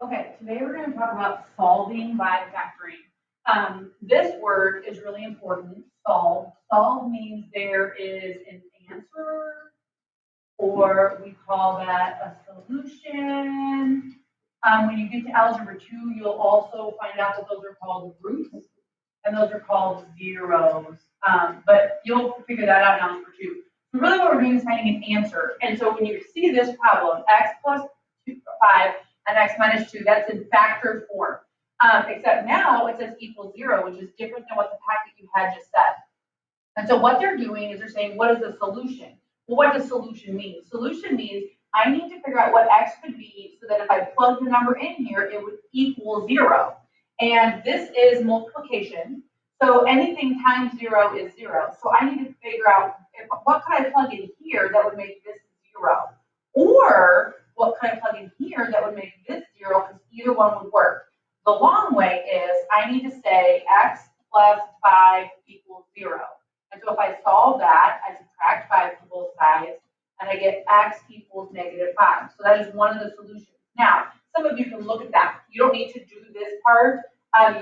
Okay, today we're going to talk about solving by factoring. This word is really important, solve. Solve means there is an answer, or we call that a solution. When you get to Algebra 2, you'll also find out that those are called roots, and those are called zeros. But you'll figure that out in Algebra 2. So really what we're doing is finding an answer. And so when you see this problem, x plus 5 and x minus 2, that's in factor form. Except now it says equals 0, which is different than what the packet you had just said. And so what they're doing is they're saying, what is the solution? Well, what does solution mean? Solution means I need to figure out what x could be so that if I plug the number in here, it would equal 0. And this is multiplication. So anything times 0 is 0. So I need to figure out what could I plug in here that would make this 0? Or what could I plug in here that would make this 0? Because either one would work. The long way is I need to say x plus 5 equals 0. And so if I solve that, I subtract 5 to both sides, and I get x equals -5. So that is one of the solutions. Now, some of you can look at that. You don't need to do this part.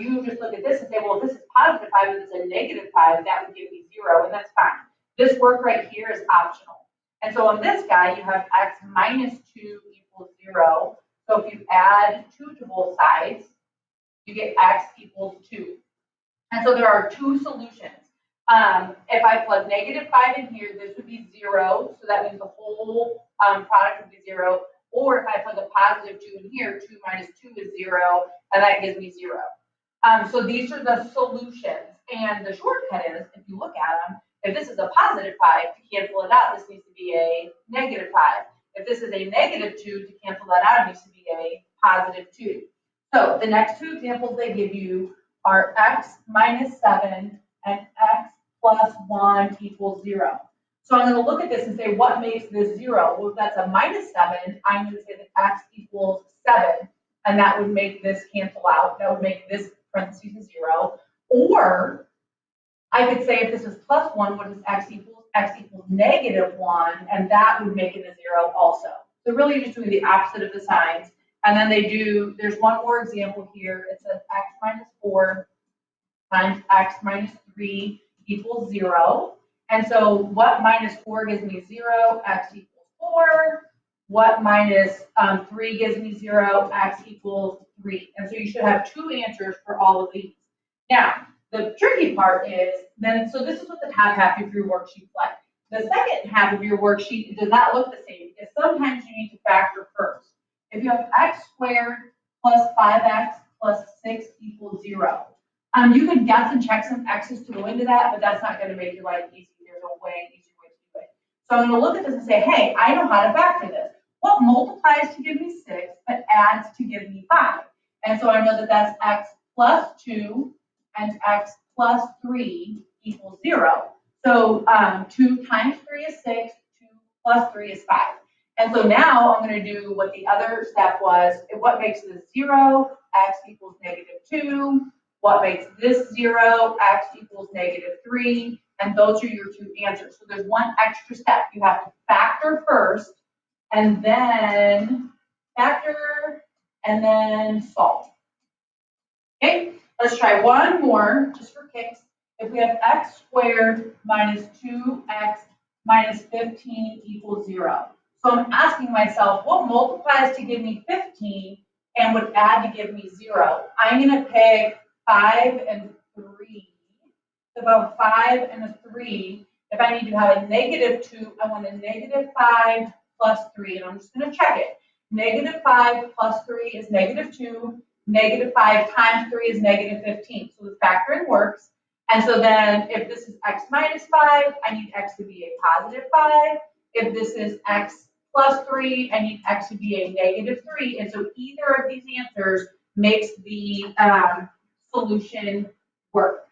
You just look at this and say, well, if this is +5 and it's a -5, that would give me 0, and that's fine. This work right here is optional. And so on this guy, you have x minus 2 equals 0. So if you add 2 to both sides, you get x equals 2. And so there are two solutions. If I plug -5 in here, this would be 0. So that means the whole product would be 0. Or if I plug a +2 in here, 2 minus 2 is 0, and that gives me 0. So these are the solutions. And the shortcut is, if you look at them, if this is a +5, to cancel it out, this needs to be a -5. If this is a -2, to cancel that out, it needs to be a +2. So the next two examples they give you are x minus 7 and x plus 1 equals 0. So I'm going to look at this and say, what makes this 0? Well, if that's a -7, I'm going to say that x equals 7, and that would make this cancel out. That would make this parentheses a 0. Or I could say if this is plus 1, what does x equals? X equals -1, and that would make it a 0 also. So really you're just doing the opposite of the signs. And then there's one more example here. It says x minus 4 times x minus 3 equals 0. And so what minus 4 gives me 0? X equals 4. What minus 3 gives me 0? X equals 3. And so you should have two answers for all of these. Now, the tricky part is, so this is what the top half of your worksheet's like. The second half of your worksheet does not look the same, because sometimes you need to factor first. If you have x squared plus 5x plus 6 equals 0, you can guess and check some x's to go into that, but that's not going to make your life easy. There's a way, easier way to do it. So I'm going to look at this and say, hey, I know how to factor this. What multiplies to give me 6 but adds to give me 5? And so I know that that's x plus 2 and x plus 3 equals 0. So 2 times 3 is 6, 2 plus 3 is 5. And so now I'm going to do what the other step was. What makes this 0? X equals -2. What makes this 0? X equals -3. And those are your two answers. So there's one extra step. You have to factor first, and then factor, and then solve. Okay, let's try one more just for kicks. If we have x squared minus 2x minus 15 equals 0. So I'm asking myself, what multiplies to give me 15 and would add to give me 0? I'm going to pick 5 and 3. So about 5 and a 3. If I need to have a -2, I want a -5 plus 3, and I'm just going to check it. -5 plus 3 is -2. -5 times 3 is -15. So the factoring works. And so then if this is x minus 5, I need x to be a +5. If this is x plus 3, I need x to be a -3. And so either of these answers makes the solution work.